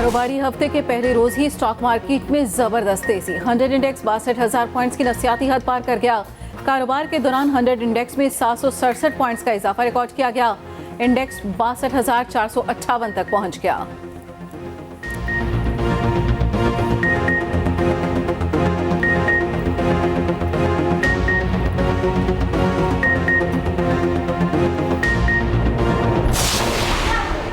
कारोबारी हफ्ते के पहले रोज ही स्टॉक मार्केट में जबरदस्त तेजी। 100 इंडेक्स 62,000 पॉइंट्स की नफसियाती हद पार कर गया। कारोबार के दौरान 100 इंडेक्स में 767 पॉइंट्स का इजाफा रिकॉर्ड किया गया। इंडेक्स 62,458 तक पहुंच गया।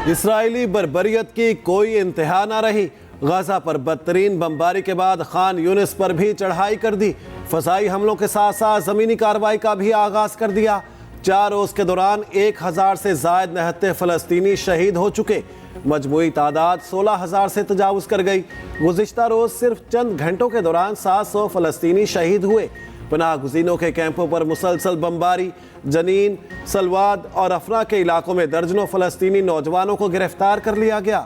इसराइली बर्बरियत की कोई इंतहा ना रही। गाजा पर बदतरीन बमबारी के बाद खान यूनिस पर भी चढ़ाई कर दी। फजाई हमलों के साथ साथ जमीनी कार्रवाई का भी आगाज कर दिया। 4 रोज के दौरान 1000 से जायद निहत्ते फलस्तीनी शहीद हो चुके। मजमूई तादाद 16,000 से तजावुज कर गई। गुज़िश्ता रोज सिर्फ चंद घंटों के दौरान 700 फलस्तीनी शहीद हुए। पनाह गुज़ीनों के कैंपों पर मुसलसल बमबारी। जनीन, सलवाद और अफरा के इलाकों में दर्जनों फलस्तीनी नौजवानों को गिरफ्तार कर लिया गया।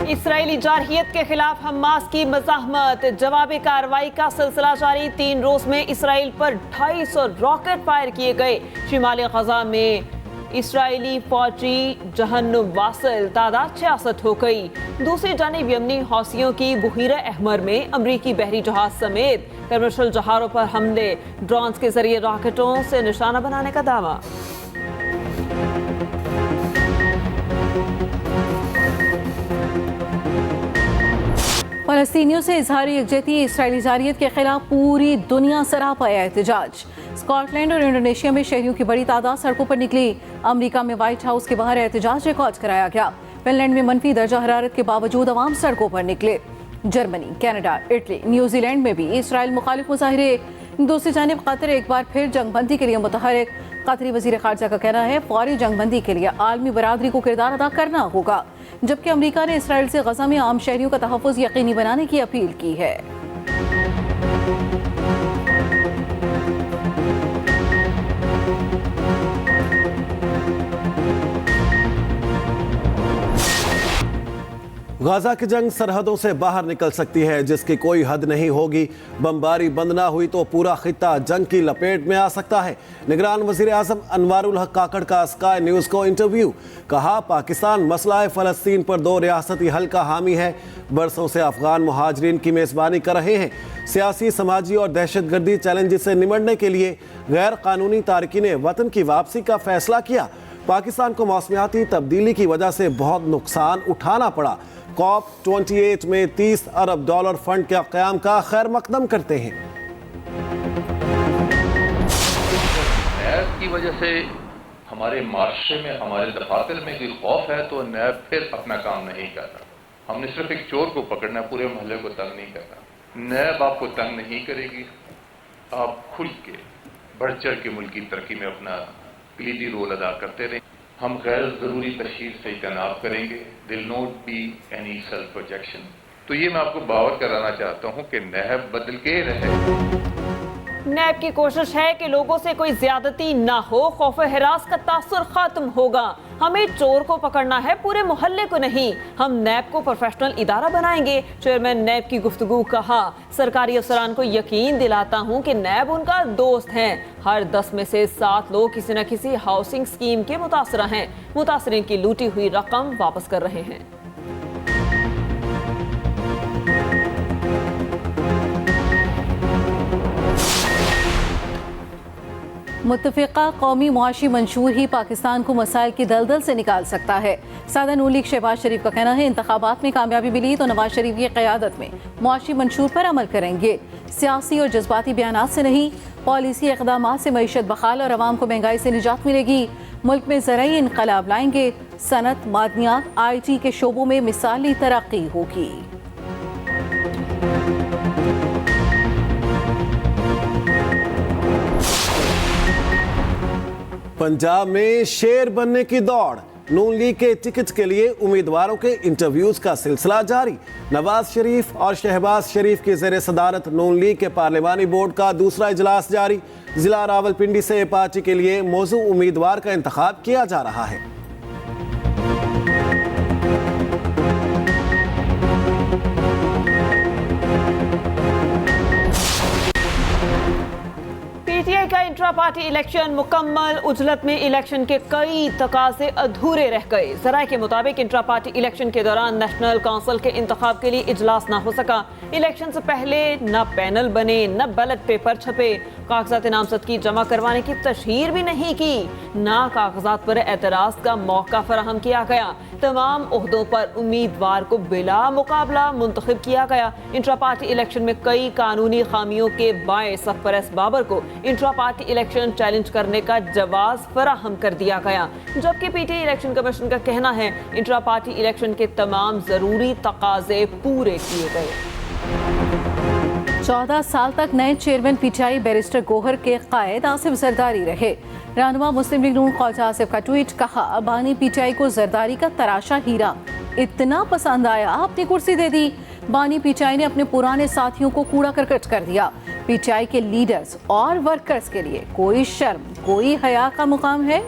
इसराइली जारहियत के खिलाफ हमास की मज़ाहमत। जवाबी कार्रवाई का सिलसिला जारी। 3 रोज में इसराइल पर 250 रॉकेट फायर किए गए। शिमाली गजा में इसराइली फौजी जहन्नुम वासिल तादाद 66 हो गई। दूसरी जानिब यमनी हौसियों की बुहीरा अहमर में अमरीकी बहरी जहाज समेत कमर्शियल जहाज़ों पर हमले। ड्रोन्स के जरिए रॉकेटों से निशाना बनाने का दावा। फलस्तीनियों से इजहार यकजहती। इसराइली जारहियत के खिलाफ पूरी दुनिया सरापा एहतजाज। स्कॉटलैंड और इंडोनेशिया में शहरियों की बड़ी तादाद सड़कों पर निकली। अमेरिका में व्हाइट हाउस के बाहर एहतजाज रिकॉर्ड कराया गया। फिनलैंड में मनफी दर्जा हरारत के बावजूद अवाम सड़कों पर निकले। जर्मनी, कनाडा, इटली, न्यूजीलैंड में भी इसराइल मुखालिफ मुजाहिरे। दूसरी जानिब कतर एक बार फिर जंगबंदी के लिए मुतहरिक। कतरी वजीर खारजा का कहना है फौरी जंगबंदी के लिए आलमी बरादरी को किरदार अदा करना होगा। जबकि अमेरिका ने इसराइल से गजा में आम शहरियों का तहफ़्फ़ुज़ यकीनी बनाने की अपील की है। गाजा की जंग सरहदों से बाहर निकल सकती है, जिसकी कोई हद नहीं होगी। बमबारी बंद ना हुई तो पूरा खित्ता जंग की लपेट में आ सकता है। निगरान वज़ीर आज़म अनवारुल हक काकड़ का स्काई न्यूज़ को इंटरव्यू। कहा, पाकिस्तान मसला फ़लस्तीन पर 2 रियासती हल का हामी है। बरसों से अफगान मुहाजिरीन की मेज़बानी कर रहे हैं। सियासी, समाजी और दहशतगर्दी चैलेंज से निमटने के लिए गैर कानूनी तारकीन वतन की वापसी का फैसला किया। पाकिस्तान को मौसमियाती तब्दीली की वजह से बहुत नुकसान उठाना पड़ा। COP28 में $30 अरब फंड के क़याम का खैर मकदम करते हैं। नैब की वजह से हमारे माशरे में, हमारे दफातर में कोई खौफ है तो नैब फिर अपना काम नहीं कर रहा। हमने सिर्फ एक चोर को पकड़ना, पूरे मोहल्ले को तंग नहीं करना। नैब आपको तंग नहीं करेगी। आप खुल के बढ़ चढ़ के मुल्क की तरक्की में अपना कलीदी रोल अदा करते रहें। हम गैर ज़रूरी तशहीर से इजतनाब करेंगे। दिल note be any self projection. तो ये मैं आपको बावर कराना चाहता हूँ कि नैब बदल के रहे। नैब की कोशिश है कि लोगों से कोई ज्यादती ना हो। खौफ हिरास का तासुर खत्म होगा। हमें चोर को पकड़ना है, पूरे मोहल्ले को नहीं। हम नैब को प्रोफेशनल इदारा बनाएंगे। चेयरमैन नैब की गुफ्तगू। कहा, सरकारी अफसरान को यकीन दिलाता हूं कि नैब उनका दोस्त है। हर 10 में से 7 लोग किसी न किसी हाउसिंग स्कीम के मुतासरा हैं। मुतासरीन की लूटी हुई रकम वापस कर रहे हैं। मुत्तफ़िक़ा कौमी मुआशी मंशूर ही पाकिस्तान को मसाइल की दलदल से निकाल सकता है। सदर नून लीग शहबाज शरीफ का कहना है, इंतखाबात में कामयाबी मिली तो नवाज शरीफ की क़यादत में मुआशी मंशूर पर अमल करेंगे। सियासी और जज्बाती बयानात से नहीं, पॉलिसी इक़दामात से मईशत बहाल और आवाम को महंगाई से निजात मिलेगी। मुल्क में ज़राई इनक़लाब लाएंगे। सनत, मादनियात, IT के शोबों में मिसाली तरक्की होगी। पंजाब में शेर बनने की दौड़। नून लीग के टिकट के लिए उम्मीदवारों के इंटरव्यूज का सिलसिला जारी। नवाज शरीफ और शहबाज शरीफ की ज़ेर सदारत नून लीग के पार्लिमानी बोर्ड का दूसरा इजलास जारी। जिला रावलपिंडी से पार्टी के लिए मौजू उम्मीदवार का इंतखाब किया जा रहा है। PTI का इंट्रा पार्टी इलेक्शन मुकम्मल उजलत में इलेक्शन के कई तकाजे अधूरे रह गए। ज़राए के मुताबिक इंट्रा पार्टी इलेक्शन के दौरान नेशनल काउंसिल के इंतखाब के लिए इजलास ना हो सका। इलेक्शन से पहले न पैनल बने, न बैलेट पेपर छपे, कागजात नामजदगी जमा करवाने की तशहीर भी नहीं की, ना कागजात पर एतराज़ का मौका फराहम किया गया। तमाम ओहदों पर उम्मीदवार को बिला मुकाबला मुंतखब किया गया। इंट्रा पार्टी इलेक्शन में कई कानूनी खामियों के बायस सरपरस्त बाबर को इंट्रा पार्टी इलेक्शन चैलेंज करने का जवाब फराहम कर दिया गया, जबकि पीटीआई इलेक्शन कमीशन का कहना है इंट्रा पार्टी इलेक्शन के तमाम जरूरी तकाजे पूरे किए गए। 14 साल तक नए चेयरमैन पीटीआई बैरिस्टर गोहर के कायद आसिफ जरदारी रहे। रहनुमा मुस्लिम लीग नून ख्वाजा आसिफ का ट्वीट, कहा बानी पीटीआई को जरदारी का तराशा हीरा इतना पसंद आया, अपनी कुर्सी दे दी। बानी पीटीआई ने अपने पुराने साथियों को कूड़ा करकट कर दिया। पीटीआई के लीडर्स और वर्कर्स के लिए कोई शर्म, कोई हया का मुकाम है?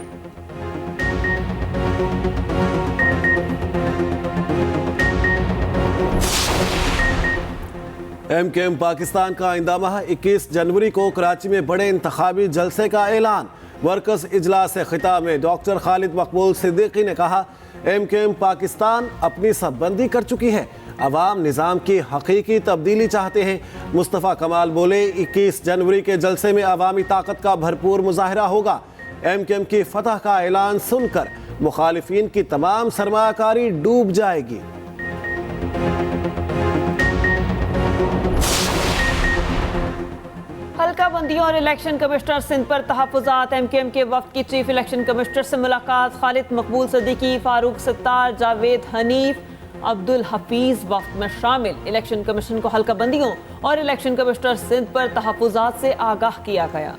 एमकेएम पाकिस्तान का आइंदा माह 21 जनवरी को कराची में बड़े इंतखाबी जलसे का ऐलान। वर्कर्स इजलास से खिताब में डॉक्टर खालिद मकबूल सिद्दीकी ने कहा, एमकेएम पाकिस्तान अपनी सबबंदी कर चुकी है, अवाम निज़ाम की हकीकी तब्दीली चाहते हैं। मुस्तफ़ा कमाल बोले, 21 जनवरी के जलसे में अवामी ताकत का भरपूर मुजाहरा होगा। एमकेएम की फतह का ऐलान सुनकर मुखालिफिन की तमाम सरमायाकारी डूब जाएगी। हल्का बंदियों और इलेक्शन कमिश्नर सिंध पर तहफ़्फ़ुज़ात। एमकेएम के वफ्द की चीफ इलेक्शन कमिश्नर से मुलाकात। खालिद मकबूल सिद्दीकी, फारूक सत्तार, जावेद हनीफ, अब्दुल हफीज वफ्द में शामिल। इलेक्शन कमीशन को हल्का बंदियों और इलेक्शन कमिश्नर सिंध पर तहफ़्फ़ुज़ात से आगाह किया गया।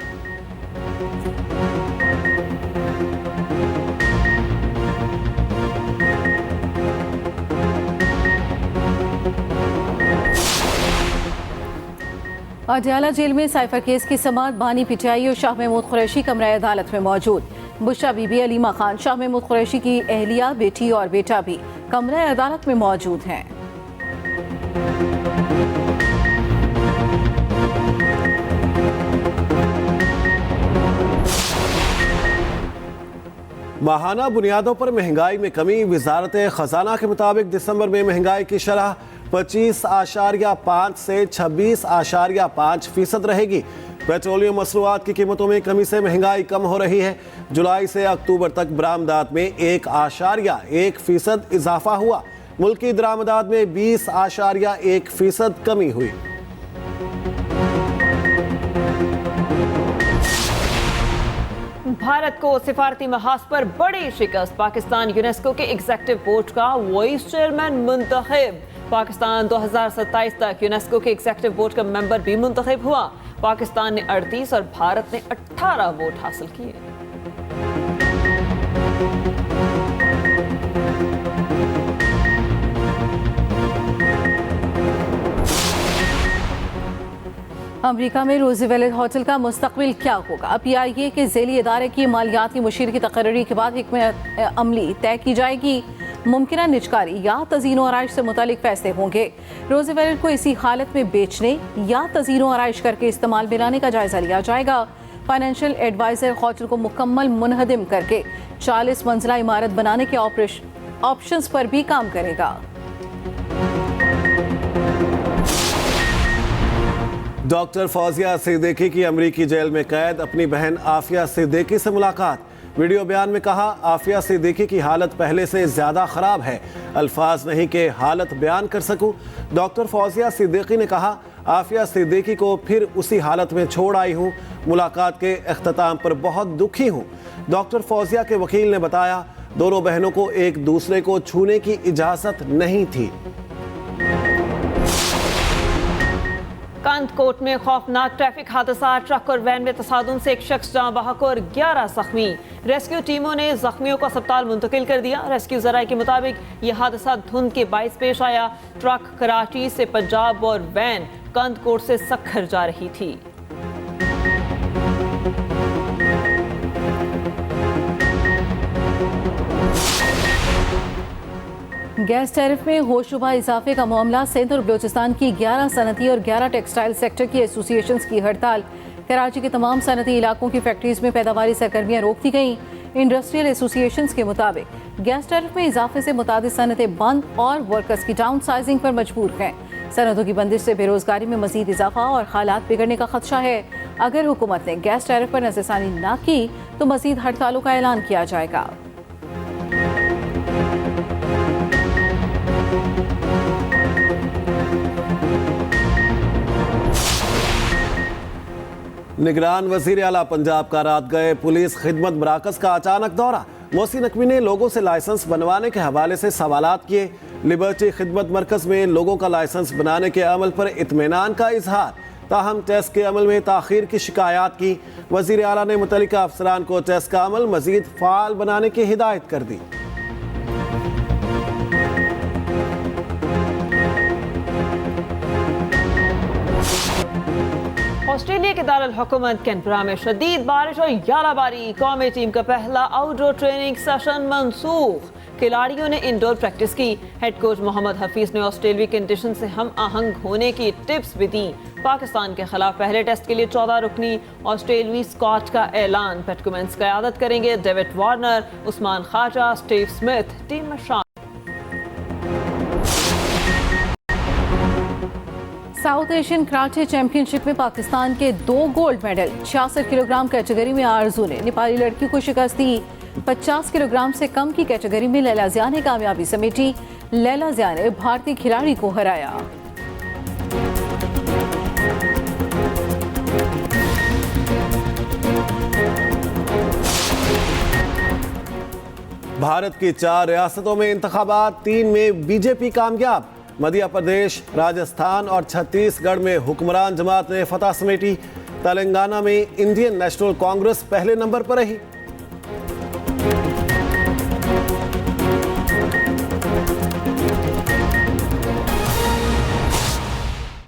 अडयाला जेल में साइफर केस की समाअत। बानी पीटीआई और शाह महमूद कुरैशी कमरा अदालत में मौजूद। बुशरा बीबी, अलीमा खान, शाह महमूद कुरैशी की अहलिया, बेटी और बेटा भी कमरा अदालत में मौजूद हैं। माहाना बुनियादों पर महंगाई में कमी। वजारत खजाना के मुताबिक दिसंबर में महंगाई की शरह 25.5 से 26.5% रहेगी। पेट्रोलियम मसनूआत की कीमतों में कमी से महंगाई कम हो रही है। जुलाई से अक्टूबर तक बरामदात में 1.1% इजाफा हुआ। मुल्की दरामदात में 20.1% कमी हुई। भारत को सिफारती महाज पर बड़ी शिकस्त। पाकिस्तान यूनेस्को के एग्जीक्यूटिव बोर्ड का वाइस चेयरमैन मुंतखब। पाकिस्तान 2027 तक यूनेस्को के एग्जीक्यूटिव बोर्ड का मेंबर भी मुंतखब हुआ। पाकिस्तान ने 38 और भारत ने 18 वोट हासिल किए। अमेरिका में रूज़वेल्ट होटल का मुस्तकबिल क्या होगा? पीआईए के ज़ेली इदारे की मालियाती मुशीर की तकर्री के बाद हिकमत अमली तय की जाएगी। मुमकिन निजकारी या तज़ीनो आराइश से मुतालिक फैसले होंगे। रूज़वेल्ट को इसी हालत में बेचने या तज़ीनो आराइश करके इस्तेमाल में लाने का जायजा लिया जाएगा। फाइनेंशियल एडवाइजर होटल को मुकम्मल मुनहदिम करके 40 मंजिला इमारत बनाने के ऑप्शंस पर भी काम करेगा। डॉक्टर फौजिया सिद्दीकी की अमरीकी जेल में कैद। अपनी बहन आफिया सिद्दीकी से मुलाकात। वीडियो बयान में कहा, आफिया सिद्दीकी की हालत पहले से ज़्यादा ख़राब है, अल्फाज नहीं कि हालत बयान कर सकूं। डॉक्टर फौजिया सिद्दीकी ने कहा, आफिया सिद्दीकी को फिर उसी हालत में छोड़ आई हूं। मुलाकात के अख्ताम पर बहुत दुखी हूं। डॉक्टर फौजिया के वकील ने बताया, दोनों बहनों को एक दूसरे को छूने की इजाज़त नहीं थी। कांतकोट में खौफनाक ट्रैफिक हादसा। ट्रक और वैन में तसादुम से एक शख्स जाँ बहक और 11 जख्मी। रेस्क्यू टीमों ने जख्मियों को अस्पताल मुंतकिल कर दिया। रेस्क्यू जराये के मुताबिक यह हादसा धुंध के बाइस पेश आया। ट्रक कराची से पंजाब और वैन कांतकोट से सक्खर जा रही थी। गैस टैरिफ में होशरुबा इजाफे का मामला। सिंध और बलोचिस्तान की 11 सनती और 11 टेक्सटाइल सेक्टर की एसोसिएशंस की हड़ताल। कराची के तमाम सनती इलाकों की फैक्ट्रीज में पैदावारी सरगर्मियां रोक दी गईं। इंडस्ट्रियल एसोसिएशंस के मुताबिक गैस टैरिफ में इजाफे से मुतादिद सनतें बंद और वर्कर्स की डाउन साइजिंग पर मजबूर हैं। सनतों की बंदिश से बेरोजगारी में मजीद इजाफा और हालात बिगड़ने का खदशा है। अगर हुकूमत ने गैस टैरिफ पर नज़रसानी ना की तो मजीद हड़तालों का ऐलान किया जाएगा। निगरान वजीर आला पंजाब का रात गए पुलिस खिदमत मराकज का अचानक दौरा। मोहसिन नकवी ने लोगों से लाइसेंस बनवाने के हवाले से सवालात किए। लिबर्टी खिदमत मरकज में लोगों का लाइसेंस बनाने के अमल पर इत्मीनान का इजहार, ताहम टेस्ट के अमल में ताखीर की शिकायत की। वजीर आला ने मुतल्लिका अफसरान को टेस्ट का अमल मजीद फाल बनाने की हिदायत कर दी। ऑस्ट्रेलिया के दारुल हुकूमत कैनबरा में शदीद बारिश और यालाबारी। कौमी टीम का पहला आउटडोर ट्रेनिंग सेशन मनसूख। खिलाड़ियों ने इंडोर प्रैक्टिस की। हेड कोच मोहम्मद हफीज ने ऑस्ट्रेलियाई कंडीशन से हम आहंग होने की टिप्स भी दी। पाकिस्तान के खिलाफ पहले टेस्ट के लिए 14 रुकनी ऑस्ट्रेलियाई स्क्वाड का ऐलान। पैट कमिंस क़यादत करेंगे। David Warner, Usman Khawaja, Steve Smith team में शामिल। साउथ एशियन कराटे चैंपियनशिप में पाकिस्तान के 2 गोल्ड मेडल। 66 किलोग्राम कैटेगरी में आरजू ने नेपाली लड़की को शिकस्त दी। 50 किलोग्राम से कम की कैटेगरी में लैला जिया ने कामयाबी समेटी। लैला जिया ने भारतीय खिलाड़ी को हराया। भारत की 4 रियासतों में इंतखाबात, 3 में बीजेपी कामयाब। मध्य प्रदेश, राजस्थान और छत्तीसगढ़ में हुक्मरान जमात ने फतह समेटी। तेलंगाना में इंडियन नेशनल कांग्रेस पहले नंबर पर रही।